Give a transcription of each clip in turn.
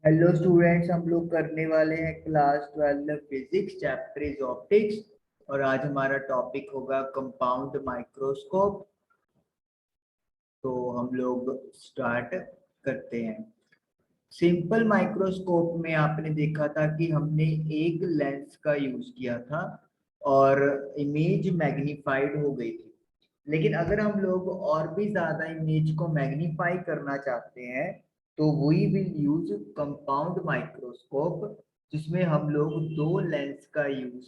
Hello students, हम लोग करने वाले हैं class 12 physics, chapter is optics. और आज हमारा टॉपिक होगा कंपाउंड माइक्रोस्कोप। तो हम लोग स्टार्ट करते हैं। सिंपल माइक्रोस्कोप में आपने देखा था कि हमने एक लेंस का यूज किया था और इमेज मैग्नीफाइड हो गई थी। लेकिन अगर हम लोग और भी ज्यादा इमेज को मैग्नीफाई करना चाहते हैं तो we will use compound microscope, जिसमें हम लोग दो लेंस का यूज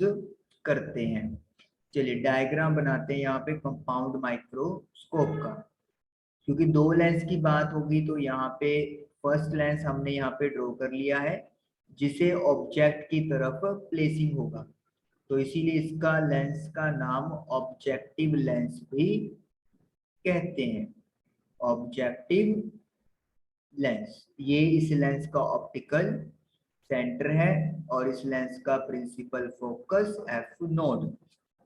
करते हैं। चलिए डायग्राम बनाते हैं यहाँ पे कंपाउंड माइक्रोस्कोप का। क्योंकि दो लेंस की बात होगी तो यहाँ पे फर्स्ट लेंस हमने यहाँ पे ड्रॉ कर लिया है, जिसे ऑब्जेक्ट की तरफ प्लेसिंग होगा। तो इसीलिए इसका लेंस का नाम ऑब्जेक्टिव लेंस भी कहते हैं। ऑब्जेक्टिव लेंस, ये इस लेंस का ऑप्टिकल सेंटर है और इस लेंस का principal focus F nought.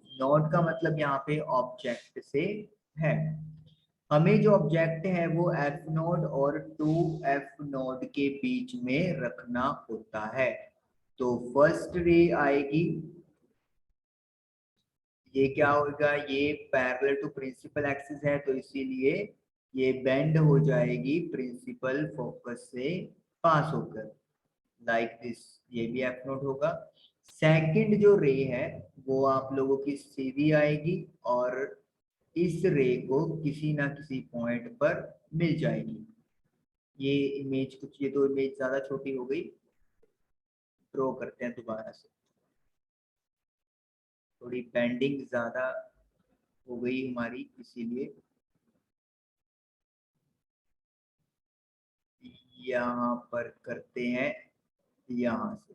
Nought का मतलब यहाँ पे ऑब्जेक्ट से है। हमें जो ऑब्जेक्ट है वो एफ नोड और टू एफ नोड के बीच में रखना होता है। तो फर्स्ट रे आएगी, ये क्या होगा, ये पैरेलल टू प्रिंसिपल एक्सिस है तो इसीलिए ये बेंड हो जाएगी प्रिंसिपल फोकस से पास होकर, लाइक दिस। ये भी एफ नोट होगा। सेकंड जो रे है वो आप लोगों की सीधी आएगी और इस रे को किसी ना किसी पॉइंट पर मिल जाएगी। ये इमेज कुछ, ये तो इमेज ज्यादा छोटी हो गई, ड्रॉ करते हैं दोबारा से। थोड़ी बेंडिंग ज्यादा हो गई हमारी, इसीलिए यहाँ पर करते हैं। यहाँ से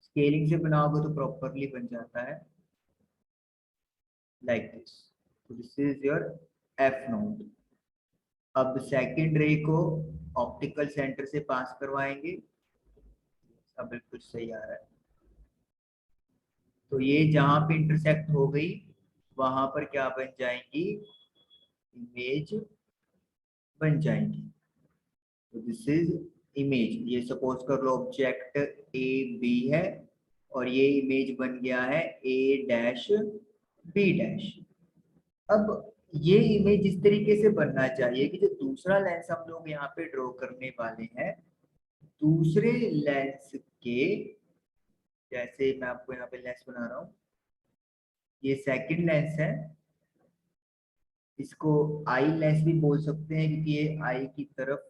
स्केलिंग से बनाओगे तो प्रॉपरली बन जाता है, लाइक दिस। तो this is your F note. अब सेकंड रे को ऑप्टिकल सेंटर से पास करवाएंगे। अब बिल्कुल सही आ रहा है। तो ये जहां पे इंटरसेक्ट हो गई वहां पर क्या बन जाएंगी, इमेज बन जाएंगी। तो दिस इज इमेज। ये सपोज कर लो ऑब्जेक्ट ए बी है और ये इमेज बन गया है ए डैश बी डैश। अब ये इमेज इस तरीके से बनना चाहिए कि जो दूसरा लेंस हम लोग यहाँ पे ड्रॉ करने वाले हैं, दूसरे लेंस के, जैसे मैं आपको यहाँ पे लेंस बना रहा हूँ, ये सेकंड लेंस है। इसको आई लेंस भी बोल सकते हैं क्योंकि ये आई की तरफ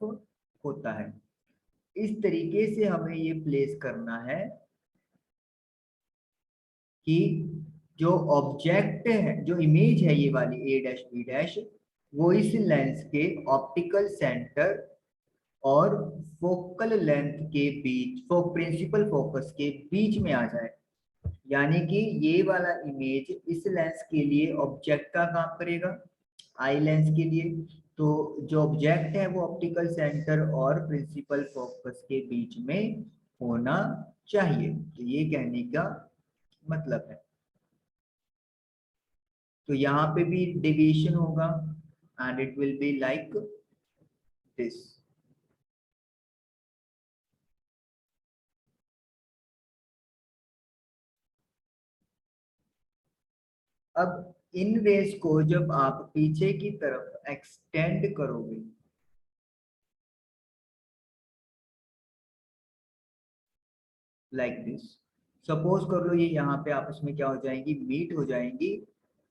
होता है। इस तरीके से हमें ये प्लेस करना है कि जो ऑब्जेक्ट है, जो इमेज है ये वाली ए डैश बी डैश, वो इस लेंस के ऑप्टिकल सेंटर और फोकल लेंथ के बीच, प्रिंसिपल फोकस के बीच में आ जाए। यानी कि ये वाला इमेज इस लेंस के लिए ऑब्जेक्ट का काम करेगा, आई लेंस के लिए। तो जो ऑब्जेक्ट है वो ऑप्टिकल सेंटर और प्रिंसिपल फोकस के बीच में होना चाहिए। तो ये कहने का मतलब है। तो यहाँ पे भी डेविएशन होगा and it will be like this. अब इन रेस को जब आप पीछे की तरफ एक्सटेंड करोगे, लाइक दिस, सपोज कर लो ये यहाँ पे आपस में क्या हो जाएंगी, मीट हो जाएंगी।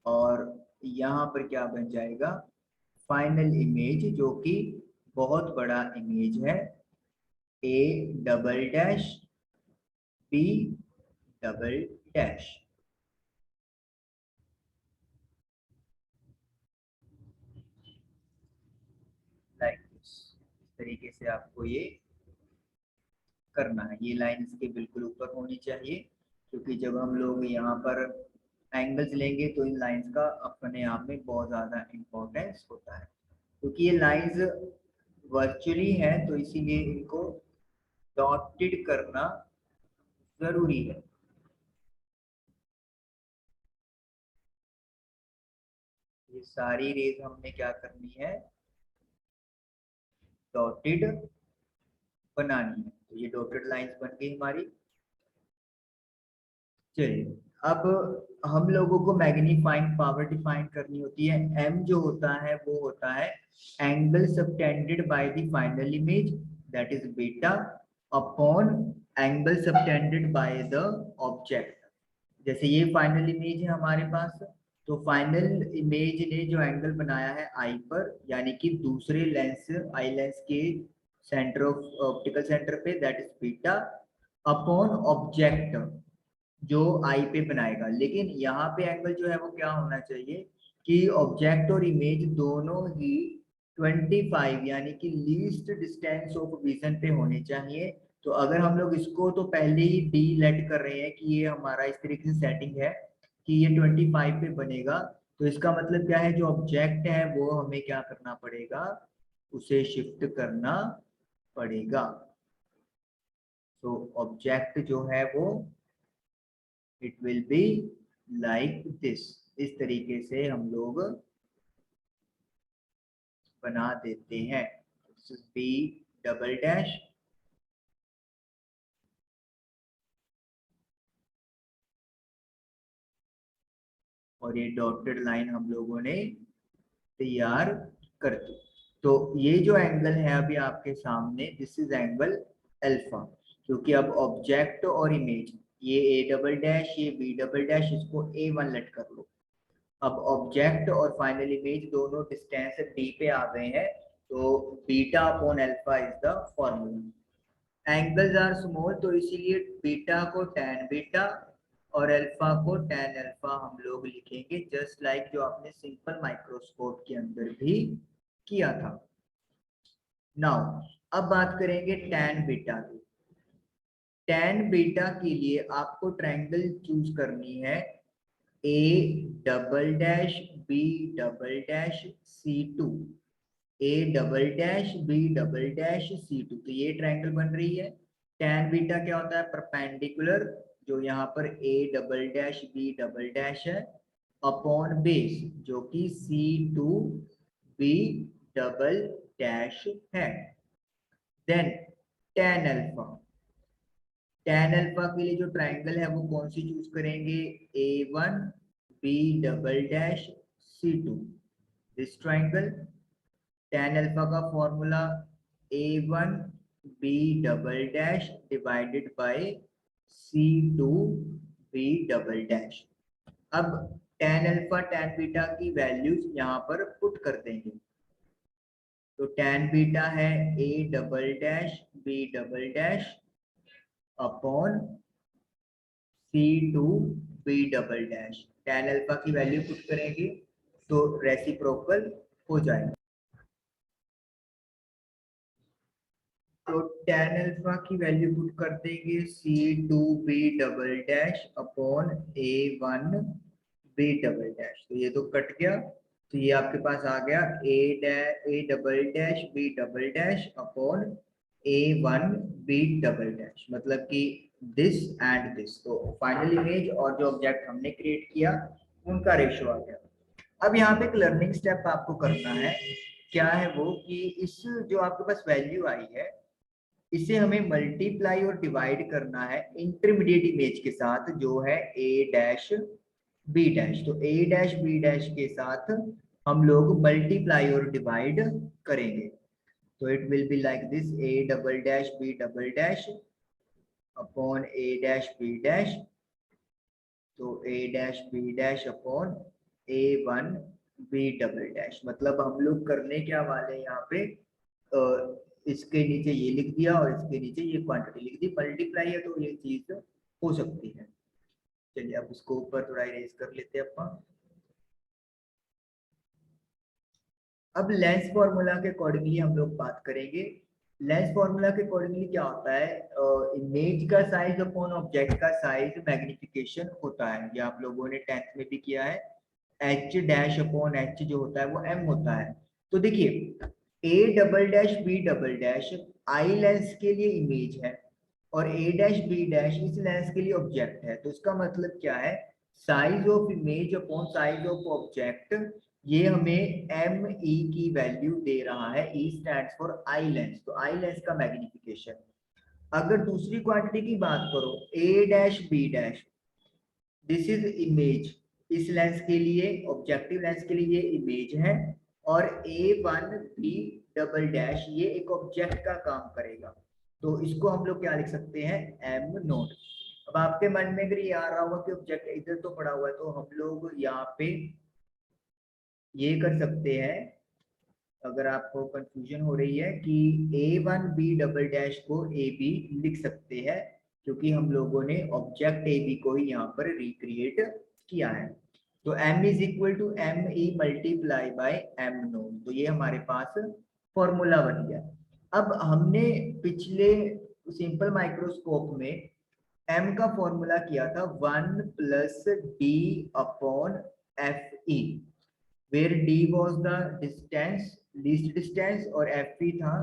और यहाँ पर क्या बन जाएगा, फाइनल इमेज, जो कि बहुत बड़ा इमेज है, A double dash B double dash, like this. इस तरीके से आपको ये करना है। ये लाइन इसके बिल्कुल ऊपर होनी चाहिए, क्योंकि जब हम लोग यहाँ पर एंगल्स लेंगे तो इन लाइंस का अपने आप में बहुत ज़्यादा इम्पोर्टेंस होता है। क्योंकि ये लाइंस वर्चुअली है तो इसीलिए इनको डॉटेड करना जरूरी है। ये सारी रेज हमने क्या करनी है, डॉटेड बनानी है। तो ये डॉटेड लाइंस बन गई हमारी। चलिए अब हम लोगों को मैग्नीफाइंग पावर डिफाइन करनी होती है। m जो होता है वो होता है angle subtended by the final image that is beta upon angle subtended by the object. जैसे ये फाइनल इमेज है हमारे पास, तो फाइनल इमेज ने जो एंगल बनाया है आई पर, यानी कि दूसरे लेंस आई लेंस के सेंटर ऑफ ऑप्टिकल सेंटर पे, that is beta upon object जो आई पे बनाएगा। लेकिन यहाँ पे एंगल जो है वो क्या होना चाहिए कि ऑब्जेक्ट और इमेज दोनों ही 25 यानी कि लीस्ट डिस्टेंस ऑफ विजन पे होने चाहिए। तो अगर हम लोग इसको तो पहले ही डी लेट कर रहे हैं कि ये हमारा इस तरीके से सेटिंग है कि ये 25 पे बनेगा, तो इसका मतलब क्या है, जो ऑब्जेक्ट है वो हमें क्या करना पड़ेगा, उसे शिफ्ट करना पड़ेगा। तो ऑब्जेक्ट जो है वो it will be like this, इस तरीके से हम लोग बना देते हैं। बी डबल डैश और ये डॉटेड लाइन हम लोगों ने तैयार कर दी। तो ये जो एंगल है अभी आपके सामने, दिस इज एंगल अल्फा, क्योंकि अब ऑब्जेक्ट और इमेज, ये ए डबल डैश ये बी डबल डैश, इसको A1 लेट कर लो। अब ऑब्जेक्ट और फाइनल इमेज दोनों डिस्टेंस डी पे आ गए हैं, तो beta upon alpha is the formula. Angles are small तो इसीलिए बीटा को tan बीटा और अल्फा को tan अल्फा हम लोग लिखेंगे, जस्ट लाइक जो आपने सिंपल माइक्रोस्कोप के अंदर भी किया था। नाउ अब बात करेंगे tan बीटा की। tan बीटा के लिए आपको ट्रायंगल चूज करनी है A double dash B double dash C2, A double dash B double dash C2। तो ये ट्रायंगल बन रही है। tan बीटा क्या होता है, परपेंडिकुलर, जो यहाँ पर A double dash B double dash है, अपॉन बेस जो कि C2 B डबल डैश है। Then tan alpha, tan alpha के लिए जो ट्रायंगल है वो कौन सी चूज करेंगे, A1 B double dash C2, this triangle. tan alpha का formula A1 B double dash divided by C2 B double dash. अब tan अल्फा tan बीटा की वैल्यूज यहाँ पर पुट कर देंगे। तो tan बीटा है A double dash B double dash upon C2 B double dash. tan alpha की value put करेंगे तो रेसिप्रोकल हो जाएगा। तो tan अल्फा की वैल्यू पुट कर देंगे C2 B double dash upon A1 B double dash. तो ये तो कट गया, तो ये आपके पास आ गया A double dash B double dash upon A1 B double dash, मतलब कि दिस एंड दिस। तो फाइनल इमेज और जो ऑब्जेक्ट हमने क्रिएट किया उनका रेशियो आ गया। अब यहाँ पे एक लर्निंग स्टेप आपको करना है, क्या है वो कि इस जो आपके पास वैल्यू आई है इसे हमें मल्टीप्लाई और डिवाइड करना है इंटरमीडिएट इमेज के साथ, जो है A डैश B डैश। तो A डैश B डैश के साथ हम लोग मल्टीप्लाई और डिवाइड करेंगे। तो it will be like this, A double dash B double dash upon A dash B dash. तो A dash B dash upon A1 B double dash. मतलब हम लोग करने क्या वाले हैं यहाँ पे, इसके नीचे ये लिख दिया और इसके नीचे ये क्वांटिटी लिख दी, मल्टीप्लाई है तो ये चीज हो सकती है। चलिए अब इसको ऊपर थोड़ा इरेज कर लेते हैं अपन। अब लेंस फॉर्मूला के अकॉर्डिंगली हम लोग बात करेंगे। लेंस फॉर्मूला के अकॉर्डिंगली क्या होता है, इमेज का साइज अपॉन ऑब्जेक्ट का साइज मैग्निफिकेशन होता है। ये आप लोगों ने 10th में भी किया है। एच डैश अपॉन एच जो होता है वो एम होता है। तो देखिए A double dash B double dash eye lens के लिए इमेज है और ए डैश बी डैश इस लेंस के लिए ऑब्जेक्ट है। तो इसका मतलब क्या है, size of image upon size of object, ये हमें एम ई की वैल्यू दे रहा है। E stands for eye lens, तो आई लेंस का मैग्निफिकेशन। अगर दूसरी क्वांटिटी की बात करो A dash B dash, this is image, इस लेंस के लिए, ऑब्जेक्टिव लेंस के लिए ये इमेज है, और A1B डबल डैश ये एक ऑब्जेक्ट का काम करेगा, तो इसको हम लोग क्या लिख सकते हैं, M नोट। अब आपके मन में अगर ये आ रहा होगा कि ऑब्जेक्ट इधर तो पड़ा हुआ है, तो हम लोग यहाँ पे ये कर सकते हैं, अगर आपको कंफ्यूजन हो रही है कि A1B डबल डैश को AB लिख सकते हैं, क्योंकि हम लोगों ने ऑब्जेक्ट AB को ही यहाँ पर रिक्रिएट किया है। तो M is equal to ME multiply by M nought, तो ये हमारे पास फॉर्मूला बन गया। अब हमने पिछले सिंपल माइक्रोस्कोप में M का फॉर्मूला किया था 1 plus D upon FE, where D was the distance, least distance, और FE था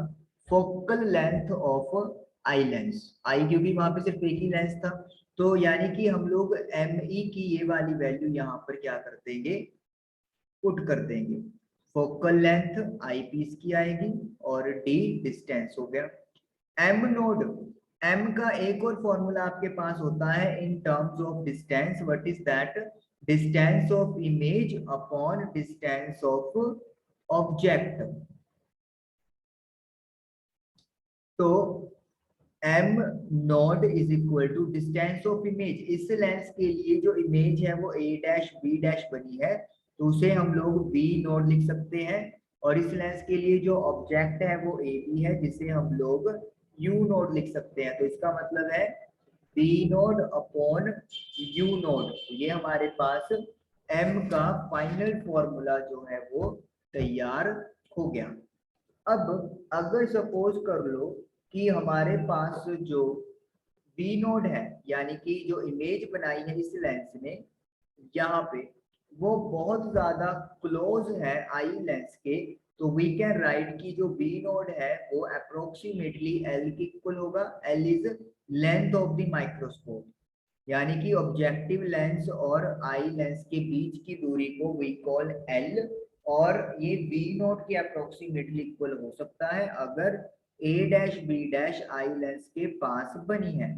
focal length of eye lens, आई क्योंकि वहां पे सिर्फ एक ही लेंस था, तो यानी कि हम लोग ME की ये वाली वैल्यू यहाँ पर क्या कर देंगे, पुट कर देंगे। फोकल लेंथ आई पीस की आएगी और D डिस्टेंस हो गया। M नोड, M का एक और फॉर्मूला आपके पास होता है in terms of distance, what is that, distance of image upon distance of object. तो M nought is equal to distance of image, इस लेंस के लिए जो इमेज है वो A डैश B डैश बनी है, तो उसे हम लोग B नोड लिख सकते हैं, और इस लेंस के लिए जो ऑब्जेक्ट है वो AB है, जिसे हम लोग U नोड लिख सकते हैं। तो इसका मतलब है B node upon U node, ये हमारे पास M का फाइनल फॉर्मूला जो है वो तैयार हो गया। अब अगर सपोज कर लो कि हमारे पास जो बी नोड है, यानी कि जो इमेज बनाई है इस लेंस ने यहाँ पे, वो बहुत ज्यादा क्लोज है आई लेंस के, तो वी कैन राइट कि जो बी नोड है वो अप्रोक्सीमेटली एल के इक्वल होगा। L is length of the microscope, यानी कि ऑब्जेक्टिव लेंस और आई लेंस के बीच की दूरी को वी कॉल एल, और ये बी नोट के अप्रोक्सीमेटली इक्वल हो सकता है अगर A dash B dash eye lens के पास बनी है।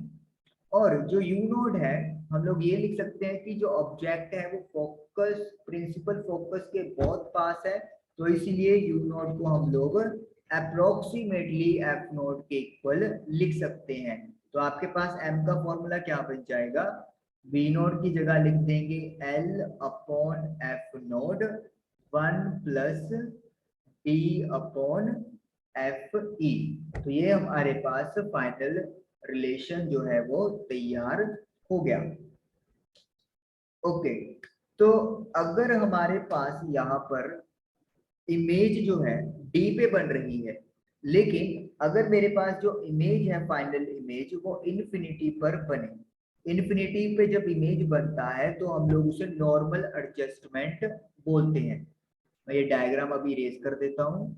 और जो यू नोड है, हम लोग ये लिख सकते हैं कि जो ऑब्जेक्ट है वो फोकस, प्रिंसिपल फोकस के बहुत पास है, तो इसीलिए यू नोड को हम लोग अप्रोक्सीमेटली एफ नोड के इक्वल लिख सकते हैं। तो आपके पास m का फॉर्मूला क्या बन जाएगा, बी नोड की जगह लिख देंगे l upon F node 1 plus D upon F E. तो ये हमारे पास फाइनल रिलेशन जो है वो तैयार हो गया। ओके, तो अगर हमारे पास यहाँ पर इमेज जो है डी पे बन रही है, लेकिन अगर मेरे पास जो इमेज है फाइनल इमेज वो इन्फिनिटी पर बने, इन्फिनिटी पे जब इमेज बनता है तो हम लोग उसे नॉर्मल एडजस्टमेंट बोलते हैं। मैं ये डायग्राम अभी इरेज कर देता हूँ।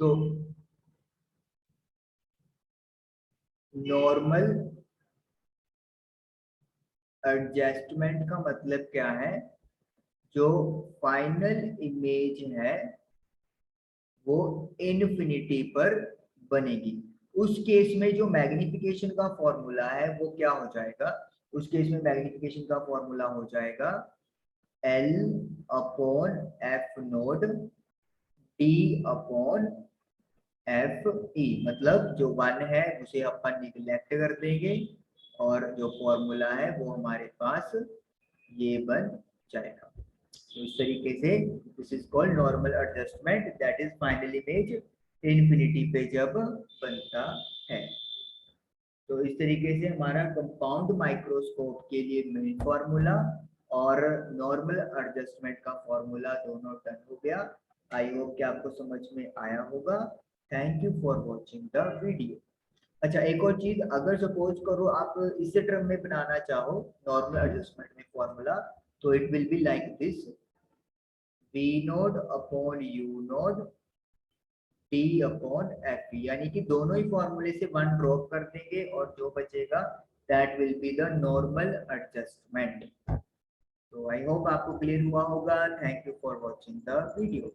तो नॉर्मल एडजस्टमेंट का मतलब क्या है, जो फाइनल इमेज है वो इन्फिनिटी पर बनेगी। उस केस में जो मैग्निफिकेशन का फॉर्मूला है वो क्या हो जाएगा, उस केस में मैग्निफिकेशन का फॉर्मूला हो जाएगा L upon F node D upon F E, मतलब जो वन है उसे अपन निगलेक्ट कर देंगे और जो फॉर्मूला है वो हमारे पास ये बन जाएगा। तो इस तरीके से this is called normal adjustment, that is final image infinity पे जब बनता है। तो इस तरीके से हमारा कंपाउंड माइक्रोस्कोप के लिए मेन फॉर्मूला और नॉर्मल एडजस्टमेंट का फॉर्मूला दोनों डन हो गया। आई होप कि आपको समझ में आया होगा। Thank you for watching the video. अच्छा, एक और चीज, अगर सपोज करो आप इस टर्म में बनाना चाहो नॉर्मल एडजस्टमेंट में फॉर्मूला, तो it will be like this, V node upon U node D upon F, यानी कि दोनों ही फॉर्मूले से वन ड्रॉप कर देंगे और जो बचेगा that will be the normal adjustment. तो आई होप आपको क्लियर हुआ होगा। Thank you for watching the video.